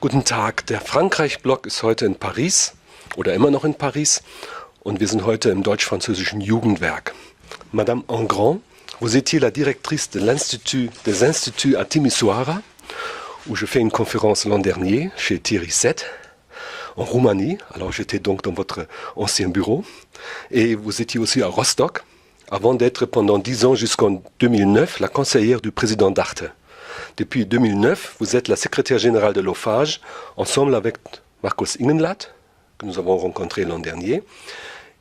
Guten Tag, der Frankreich-Blog ist heute in Paris oder immer noch in Paris und wir sind heute im deutsch-französischen Jugendwerk. Madame Engrand, vous étiez la directrice des instituts à Timisoara, où je fais une conférence l'an dernier chez Thierry Sett, en Roumanie. Alors j'étais donc dans votre ancien bureau. Et vous étiez aussi à Rostock, avant d'être pendant 10 ans jusqu'en 2009 la conseillère du président d'Arte. Depuis 2009, vous êtes la secrétaire générale de l'OFAGE, ensemble avec Markus Ingenlath, que nous avons rencontré l'an dernier.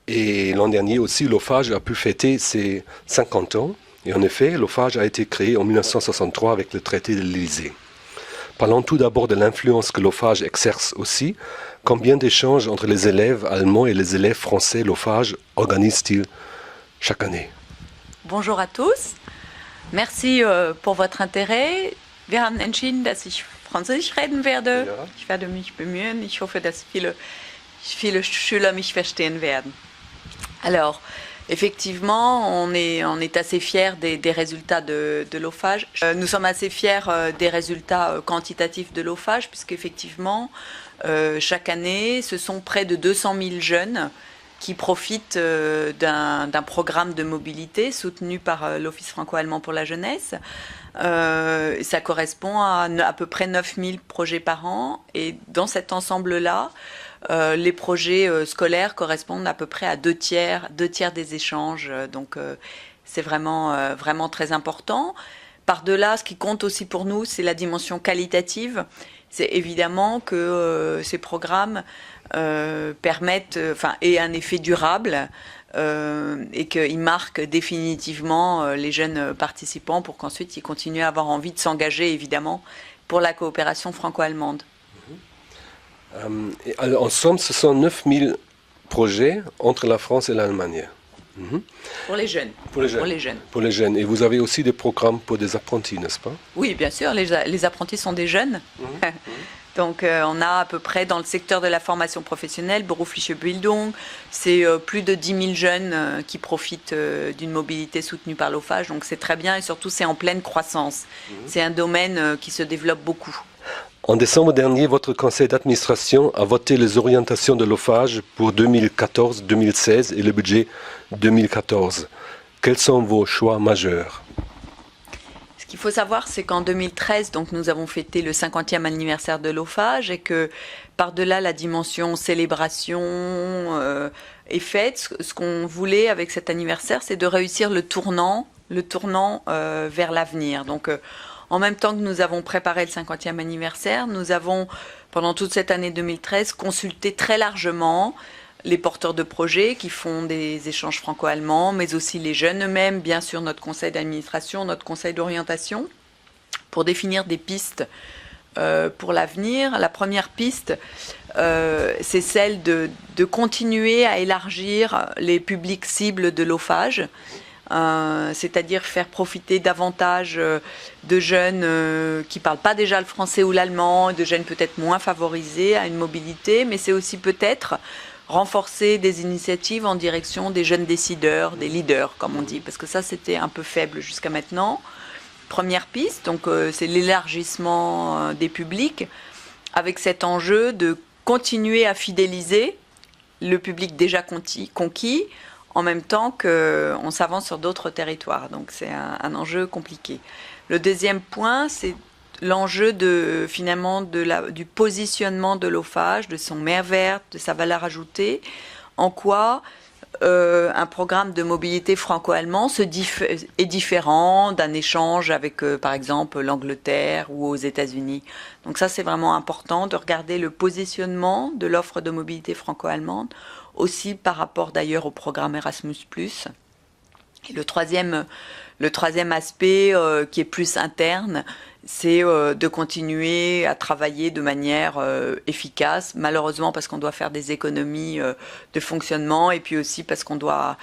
Et l'an dernier aussi, l'OFAGE a pu fêter ses 50 ans. Et en effet, l'OFAGE a été créé en 1963 avec le traité de l'Élysée. Parlons tout d'abord de l'influence que l'OFAGE exerce aussi. Combien d'échanges entre les élèves allemands et les élèves français l'OFAGE organise-t-il chaque année? Bonjour à tous. Merci pour votre intérêt. Wir haben entschieden, dass ich Französisch reden werde. Ja. Ich werde mich bemühen. Ich hoffe, dass viele Schüler mich verstehen werden. Alors, effectivement, on est assez fiers des résultats de l'OFAGE. Nous sommes assez fiers des résultats quantitatifs de l'OFAGE, puisqu'effectivement, chaque année, ce sont près de 200 000 jeunes qui profitent d'un programme de mobilité soutenu par l'Office franco-allemand pour la jeunesse. Ça correspond à peu près 9 000 projets par an. Et dans cet ensemble-là, les projets scolaires correspondent à peu près à deux tiers des échanges. Donc c'est vraiment très important. Par-delà, ce qui compte aussi pour nous, c'est la dimension qualitative. C'est évidemment que ces programmes aient un effet durable et qu'ils marquent définitivement les jeunes participants pour qu'ensuite ils continuent à avoir envie de s'engager, évidemment, pour la coopération franco-allemande. En somme, ce sont 9 000 projets entre la France et l'Allemagne. Pour les jeunes. Pour les jeunes. Et vous avez aussi des programmes pour des apprentis, n'est-ce pas? Oui, bien sûr. Les apprentis sont des jeunes. Donc, on a à peu près dans le secteur de la formation professionnelle, berufliche Bildung, c'est plus de 10 000 jeunes qui profitent d'une mobilité soutenue par l'OFAGE. Donc, c'est très bien et surtout, c'est en pleine croissance. C'est un domaine qui se développe beaucoup. En décembre dernier, votre conseil d'administration a voté les orientations de l'OFAGE pour 2014-2016 et le budget 2014. Quels sont vos choix majeurs? Ce qu'il faut savoir, c'est qu'en 2013, donc, nous avons fêté le 50e anniversaire de l'OFAGE et que par-delà la dimension célébration est faite, ce qu'on voulait avec cet anniversaire, c'est de réussir le tournant vers l'avenir. Donc, en même temps que nous avons préparé le 50e anniversaire, nous avons, pendant toute cette année 2013, consulté très largement les porteurs de projets qui font des échanges franco-allemands, mais aussi les jeunes eux-mêmes, bien sûr notre conseil d'administration, notre conseil d'orientation, pour définir des pistes pour l'avenir. La première piste, c'est celle de continuer à élargir les publics cibles de l'OFAGE, c'est-à-dire faire profiter davantage de jeunes qui ne parlent pas déjà le français ou l'allemand, de jeunes peut-être moins favorisés à une mobilité, mais c'est aussi peut-être renforcer des initiatives en direction des jeunes décideurs, des leaders, comme on dit, parce que ça, c'était un peu faible jusqu'à maintenant. Première piste, donc c'est l'élargissement des publics, avec cet enjeu de continuer à fidéliser le public déjà conquis, en même temps qu'on s'avance sur d'autres territoires. Donc c'est un enjeu compliqué. Le deuxième point, c'est l'enjeu du positionnement de l'OFAGE, de son Mehrwert, de sa valeur ajoutée, en quoi un programme de mobilité franco-allemand est différent d'un échange avec, par exemple, l'Angleterre ou aux États-Unis. Donc ça, c'est vraiment important de regarder le positionnement de l'offre de mobilité franco-allemande, aussi par rapport d'ailleurs au programme Erasmus+. Et le troisième aspect qui est plus interne, c'est de continuer à travailler de manière efficace, malheureusement parce qu'on doit faire des économies de fonctionnement et puis aussi parce qu'on doit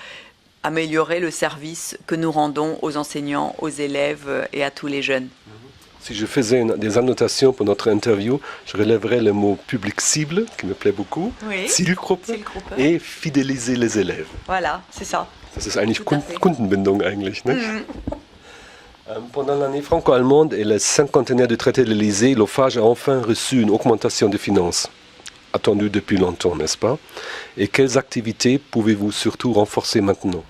améliorer le service que nous rendons aux enseignants, aux élèves et à tous les jeunes. Si je faisais des annotations pour notre interview, je relèverais le mot public cible, qui me plaît beaucoup, oui. Zielgruppe, et fidéliser les élèves. Voilà, c'est ça. Das ist eigentlich Kundenbindung eigentlich, nicht? Pendant l'année franco-allemande et le cinquantenaire du traité de l'Élysée, l'OFAGE a enfin reçu une augmentation des finances, attendue depuis longtemps, n'est-ce pas? Et quelles activités pouvez-vous surtout renforcer maintenant?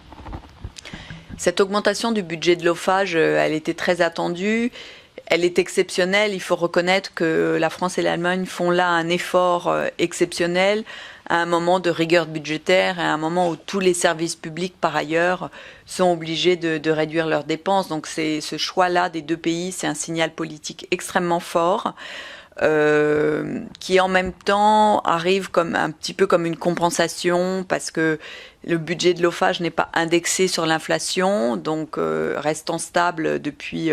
Cette augmentation du budget de l'OFAGE, elle était très attendue. Elle est exceptionnelle. Il faut reconnaître que la France et l'Allemagne font là un effort exceptionnel à un moment de rigueur budgétaire et à un moment où tous les services publics, par ailleurs, sont obligés de réduire leurs dépenses. Donc ce choix-là des deux pays, c'est un signal politique extrêmement fort. Qui en même temps arrive comme un petit peu comme une compensation parce que le budget de l'OFAGE n'est pas indexé sur l'inflation, donc restant stable depuis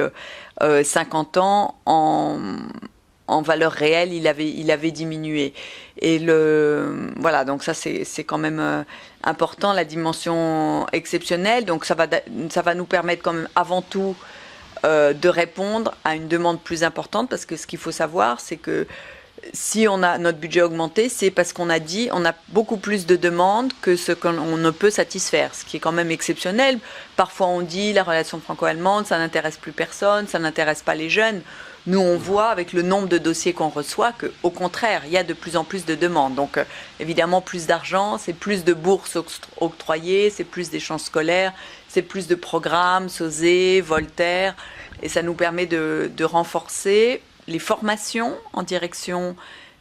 50 ans, en valeur réelle, il avait diminué. Et voilà, donc ça c'est quand même important, la dimension exceptionnelle. Donc ça va nous permettre quand même avant tout de répondre à une demande plus importante, parce que ce qu'il faut savoir, c'est que si on a notre budget augmenté, c'est parce qu'on a dit on a beaucoup plus de demandes que ce qu'on ne peut satisfaire, ce qui est quand même exceptionnel. Parfois on dit la relation franco-allemande, ça n'intéresse plus personne, ça n'intéresse pas les jeunes. Nous, on voit avec le nombre de dossiers qu'on reçoit qu'au contraire, il y a de plus en plus de demandes. Donc, évidemment, plus d'argent, c'est plus de bourses octroyées, c'est plus d'échanges scolaires, c'est plus de programmes, SOSE, Voltaire. Et ça nous permet de renforcer les formations en direction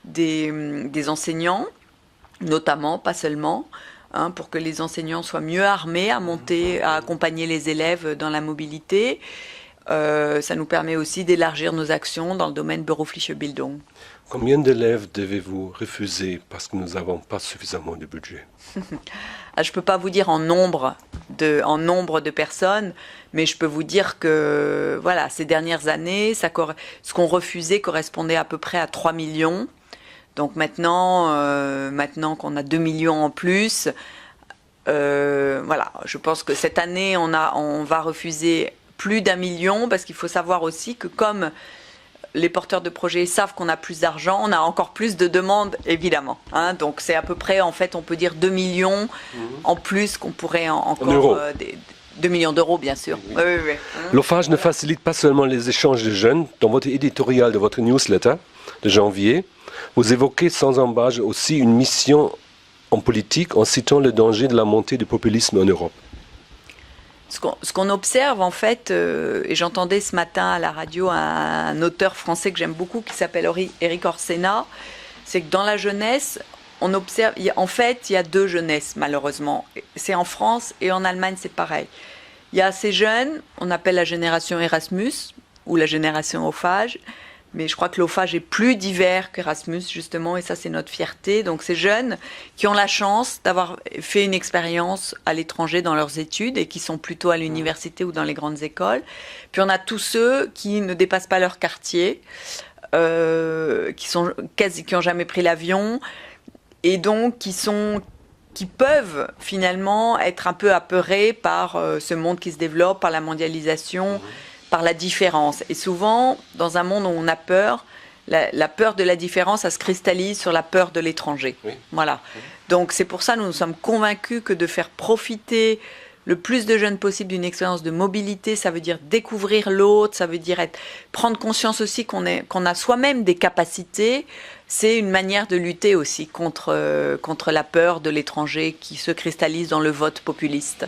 des enseignants, notamment, pas seulement, pour que les enseignants soient mieux armés à monter, à accompagner les élèves dans la mobilité. Ça nous permet aussi d'élargir nos actions dans le domaine berufliche Bildung. Combien d'élèves devez-vous refuser parce que nous n'avons pas suffisamment de budget? Je ne peux pas vous dire en nombre de personnes, mais je peux vous dire que voilà, ces dernières années, ce qu'on refusait correspondait à peu près à 3 millions. Donc maintenant qu'on a 2 millions en plus, voilà, je pense que cette année, on va refuser plus d'1 million, parce qu'il faut savoir aussi que comme les porteurs de projets savent qu'on a plus d'argent, on a encore plus de demandes, évidemment. Donc c'est à peu près, en fait, on peut dire 2 millions en plus qu'on pourrait encore... 2 millions d'euros, bien sûr. Oui. L'OFAGE ne facilite pas seulement les échanges de jeunes. Dans votre éditorial de votre newsletter de janvier, vous évoquez sans embâche aussi une mission en politique en citant le danger de la montée du populisme en Europe. Ce qu'on observe, en fait, et j'entendais ce matin à la radio un auteur français que j'aime beaucoup qui s'appelle Éric Orsena, c'est que dans la jeunesse, on observe, en fait, il y a deux jeunesses, malheureusement. C'est en France et en Allemagne, c'est pareil. Il y a ces jeunes, on appelle la génération Erasmus ou la génération OFAGE, mais je crois que l'OFAGE est plus divers qu'Erasmus, justement, et ça, c'est notre fierté. Donc, ces jeunes qui ont la chance d'avoir fait une expérience à l'étranger dans leurs études et qui sont plutôt à l'université ou dans les grandes écoles. Puis, on a tous ceux qui ne dépassent pas leur quartier, qui n'ont jamais pris l'avion, et donc qui peuvent finalement être un peu apeurés par ce monde qui se développe, par la mondialisation, par la différence. Et souvent, dans un monde où on a peur, la peur de la différence, ça se cristallise sur la peur de l'étranger. Oui. Voilà. Donc c'est pour ça que nous sommes convaincus que de faire profiter le plus de jeunes possible d'une expérience de mobilité, ça veut dire découvrir l'autre, ça veut dire prendre conscience aussi qu'on a soi-même des capacités. C'est une manière de lutter aussi contre la peur de l'étranger qui se cristallise dans le vote populiste.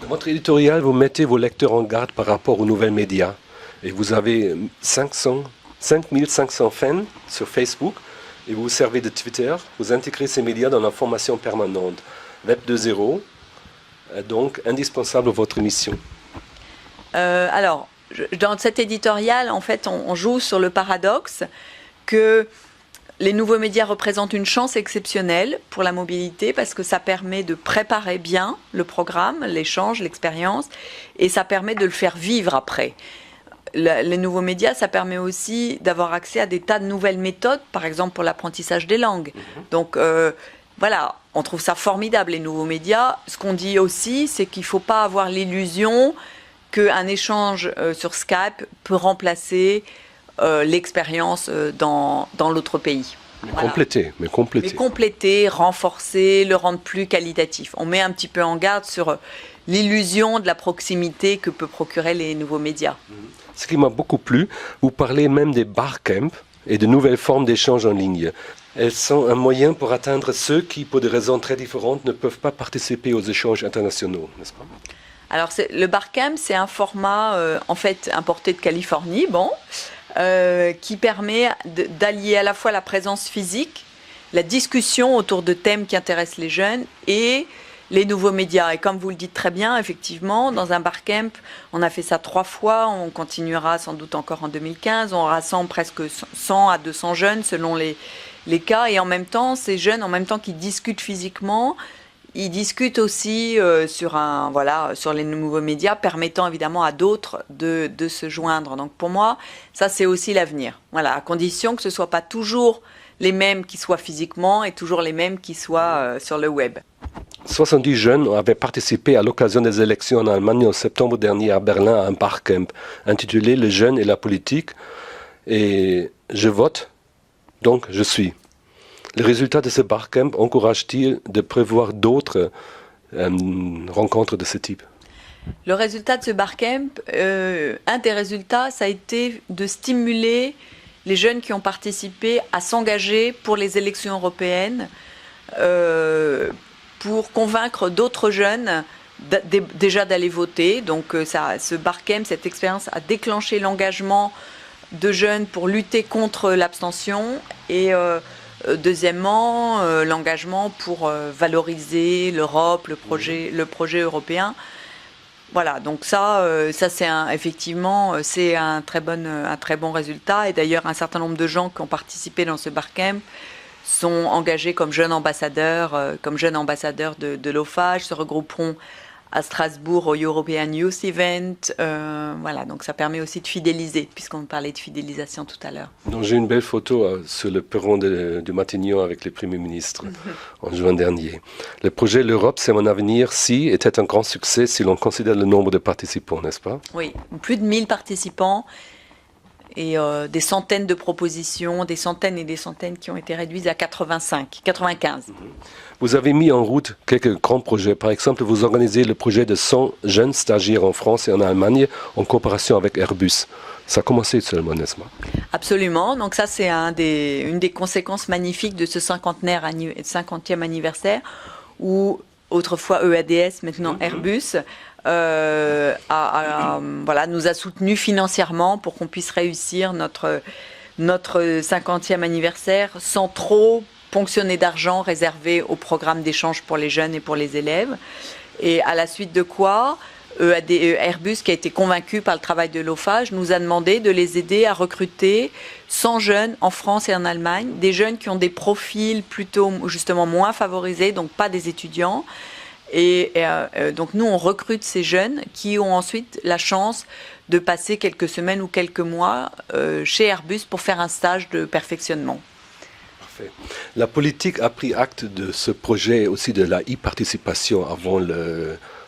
Dans votre éditorial, vous mettez vos lecteurs en garde par rapport aux nouvelles médias. Et vous avez 5500 fans sur Facebook et vous vous servez de Twitter. Vous intégrez ces médias dans l'information permanente. Web 2.0 est donc indispensable à votre mission. Alors, dans cet éditorial, en fait, on joue sur le paradoxe que les nouveaux médias représentent une chance exceptionnelle pour la mobilité parce que ça permet de préparer bien le programme, l'échange, l'expérience, et ça permet de le faire vivre après. Les nouveaux médias, ça permet aussi d'avoir accès à des tas de nouvelles méthodes, par exemple pour l'apprentissage des langues. Donc voilà, on trouve ça formidable, les nouveaux médias. Ce qu'on dit aussi, c'est qu'il ne faut pas avoir l'illusion qu'un échange sur Skype peut remplacer l'expérience dans l'autre pays. Voilà. Mais compléter, renforcer, le rendre plus qualitatif. On met un petit peu en garde sur l'illusion de la proximité que peut procurer les nouveaux médias. Ce qui m'a beaucoup plu, vous parlez même des barcamps et de nouvelles formes d'échange en ligne. Elles sont un moyen pour atteindre ceux qui, pour des raisons très différentes, ne peuvent pas participer aux échanges internationaux, n'est-ce pas? Alors, le barcamp, c'est un format en fait importé de Californie, qui permet d'allier à la fois la présence physique, la discussion autour de thèmes qui intéressent les jeunes et les nouveaux médias. Et comme vous le dites très bien, effectivement, dans un barcamp, on a fait ça 3 fois, on continuera sans doute encore en 2015, on rassemble presque 100 à 200 jeunes selon les cas, et en même temps, ces jeunes, en même temps qu'ils discutent physiquement, ils discutent aussi sur les nouveaux médias, permettant évidemment à d'autres de se joindre. Donc pour moi, ça c'est aussi l'avenir. Voilà, à condition que ce ne soit pas toujours les mêmes qui soient physiquement et toujours les mêmes qui soient sur le web. 70 jeunes avaient participé à l'occasion des élections en Allemagne en septembre dernier à Berlin à un barcamp intitulé « Les jeunes et la politique ». Et je vote, donc je suis. Les résultats de ce barcamp encouragent-ils de prévoir d'autres rencontres de ce type? Le résultat de ce barcamp, un des résultats, ça a été de stimuler les jeunes qui ont participé à s'engager pour les élections européennes, pour convaincre d'autres jeunes déjà d'aller voter. Donc ce barcamp, cette expérience a déclenché l'engagement de jeunes pour lutter contre l'abstention et deuxièmement, l'engagement pour valoriser l'Europe, le projet européen. Voilà, donc ça c'est effectivement c'est un très bon résultat. Et d'ailleurs, un certain nombre de gens qui ont participé dans ce barcamp sont engagés comme jeunes ambassadeurs de l'OFAGE, se regrouperont à Strasbourg au European Youth Event. Voilà, donc ça permet aussi de fidéliser, puisqu'on parlait de fidélisation tout à l'heure. Donc j'ai une belle photo sur le perron de Matignon avec les premiers ministres en juin dernier. Le projet L'Europe, c'est mon avenir, était un grand succès si l'on considère le nombre de participants, n'est-ce pas? Oui, plus de 1000 participants et des centaines de propositions, des centaines et des centaines qui ont été réduites à 95. Vous avez mis en route quelques grands projets. Par exemple, vous organisez le projet de 100 jeunes stagiaires en France et en Allemagne en coopération avec Airbus. Ça a commencé seulement, n'est-ce pas? Absolument. Donc ça, c'est une des conséquences magnifiques de ce 50e anniversaire où autrefois EADS, maintenant Airbus, nous a soutenus financièrement pour qu'on puisse réussir notre 50e anniversaire sans trop ponctionner d'argent réservé au programme d'échange pour les jeunes et pour les élèves. Et à la suite de quoi, Airbus, qui a été convaincu par le travail de l'OFAGE, nous a demandé de les aider à recruter 100 jeunes en France et en Allemagne, des jeunes qui ont des profils plutôt justement moins favorisés, donc pas des étudiants. Et donc nous, on recrute ces jeunes qui ont ensuite la chance de passer quelques semaines ou quelques mois chez Airbus pour faire un stage de perfectionnement. Parfait. La politique a pris acte de ce projet aussi de la e-participation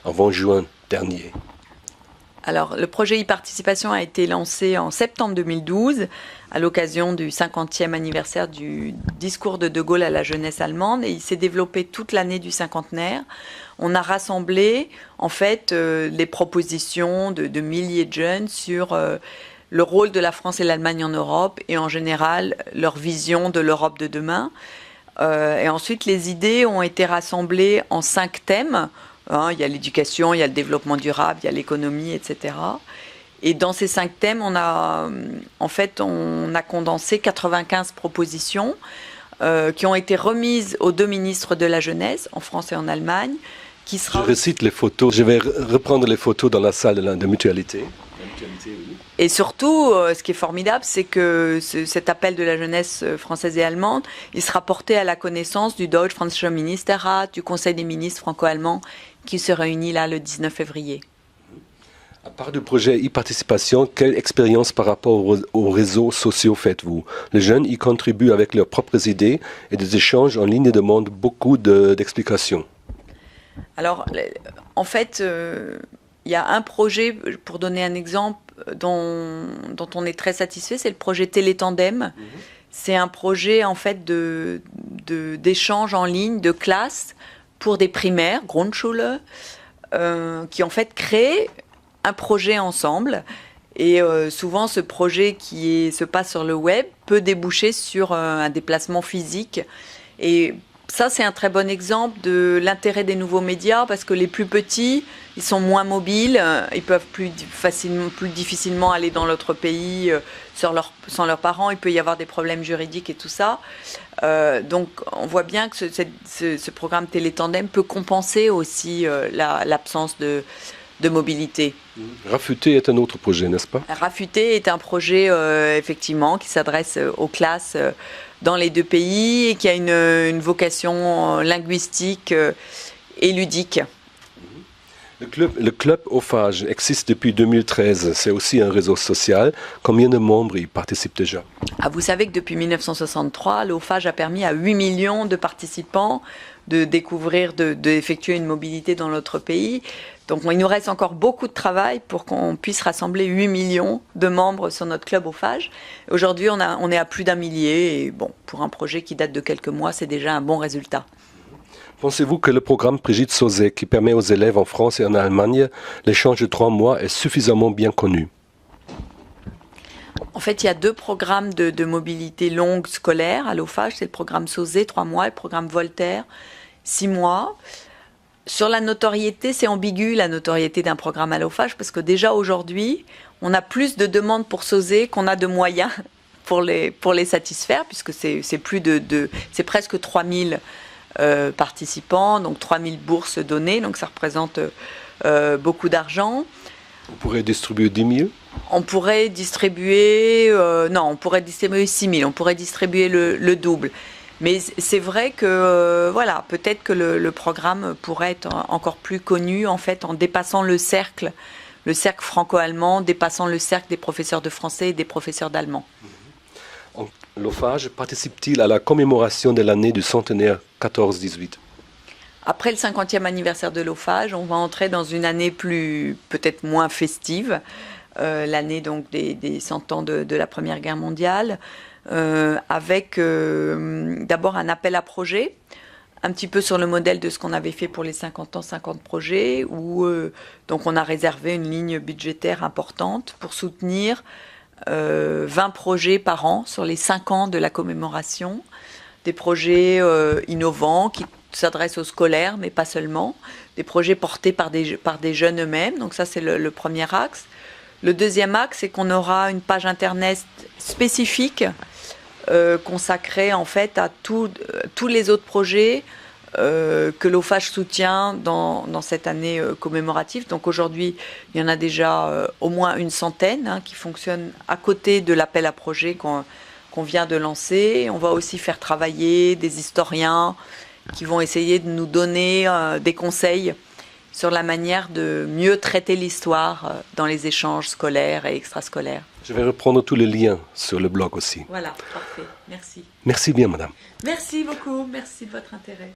avant juin dernier. Alors, le projet e-participation a été lancé en septembre 2012 à l'occasion du 50e anniversaire du discours de De Gaulle à la jeunesse allemande, et il s'est développé toute l'année du cinquantenaire. On a rassemblé en fait les propositions de milliers de jeunes sur le rôle de la France et l'Allemagne en Europe et en général leur vision de l'Europe de demain. Et ensuite, les idées ont été rassemblées en 5 thèmes. Il y a l'éducation, il y a le développement durable, il y a l'économie, etc. Et dans ces 5 thèmes, on a condensé 95 propositions qui ont été remises aux 2 ministres de la jeunesse, en France et en Allemagne. Je recite les photos, je vais reprendre les photos dans la salle de mutualité. Et surtout, ce qui est formidable, c'est que cet appel de la jeunesse française et allemande, il sera porté à la connaissance du Deutsch-Französischer Ministerrat, du Conseil des ministres franco-allemands, qui se réunit là le 19 février. À part du projet e-participation, quelle expérience par rapport aux réseaux sociaux faites-vous? Les jeunes y contribuent avec leurs propres idées et des échanges en ligne demandent beaucoup d'explications. Alors, en fait, il y a un projet, pour donner un exemple, dont on est très satisfait, c'est le projet Télétandem, C'est un projet en fait d'échange en ligne de classe pour des primaires, Grundschule, qui en fait créent un projet ensemble. Et souvent, ce projet se passe sur le web peut déboucher sur un déplacement physique. Et ça, c'est un très bon exemple de l'intérêt des nouveaux médias parce que les plus petits, ils sont moins mobiles, ils peuvent plus difficilement aller dans l'autre pays sans leurs parents, il peut y avoir des problèmes juridiques et tout ça. Donc on voit bien que ce programme Télétandem peut compenser aussi l'absence de mobilité. Rafuté est un autre projet, n'est-ce pas? Rafuté est un projet effectivement qui s'adresse aux classes dans les deux pays et qui a une vocation linguistique et ludique. Le club Ophage existe depuis 2013. C'est aussi un réseau social. Combien de membres y participent déjà? Vous savez que depuis 1963, l'Ophage a permis à 8 millions de participants de découvrir, d'effectuer une mobilité dans notre pays. Donc il nous reste encore beaucoup de travail pour qu'on puisse rassembler 8 millions de membres sur notre club Ophage. Aujourd'hui, on est à plus d'1 millier. Et bon, pour un projet qui date de quelques mois, c'est déjà un bon résultat. Pensez-vous que le programme Brigitte Sauzet, qui permet aux élèves en France et en Allemagne l'échange de 3 mois, est suffisamment bien connu? En fait, il y a 2 programmes de mobilité longue scolaire à l'Ophage. C'est le programme Sauzet, 3 mois, et le programme Voltaire, 6 mois. Sur la notoriété, c'est ambigu, la notoriété d'un programme à l'Ophage, parce que déjà aujourd'hui, on a plus de demandes pour Sauzet qu'on a de moyens pour les satisfaire, puisque c'est presque 3000 participants, donc 3000 bourses données, donc ça représente beaucoup d'argent. On pourrait distribuer 10 000? On pourrait distribuer, on pourrait distribuer 6 000, on pourrait distribuer le double. Mais c'est vrai que, voilà, peut-être que le programme pourrait être encore plus connu, en fait, en dépassant le cercle franco-allemand, dépassant le cercle des professeurs de français et des professeurs d'allemand. L'Ophage participe-t-il à la commémoration de l'année du centenaire 14-18? Après le 50e anniversaire de l'Ophage, on va entrer dans une année peut-être moins festive, l'année donc des 100 ans de la Première Guerre mondiale, avec d'abord un appel à projets, un petit peu sur le modèle de ce qu'on avait fait pour les 50 ans, 50 projets, où donc on a réservé une ligne budgétaire importante pour soutenir 20 projets par an sur les 5 ans de la commémoration, des projets innovants qui s'adressent aux scolaires, mais pas seulement, des projets portés par des jeunes eux-mêmes, donc ça c'est le premier axe. Le deuxième axe, c'est qu'on aura une page internet spécifique consacrée en fait à tous les autres projets que l'Ophage soutient dans cette année commémorative. Donc aujourd'hui, il y en a déjà au moins une centaine qui fonctionnent à côté de l'appel à projet qu'on vient de lancer. On va aussi faire travailler des historiens qui vont essayer de nous donner des conseils sur la manière de mieux traiter l'histoire dans les échanges scolaires et extrascolaires. Je vais reprendre tous les liens sur le blog aussi. Voilà, parfait. Merci. Merci bien, madame. Merci beaucoup. Merci de votre intérêt.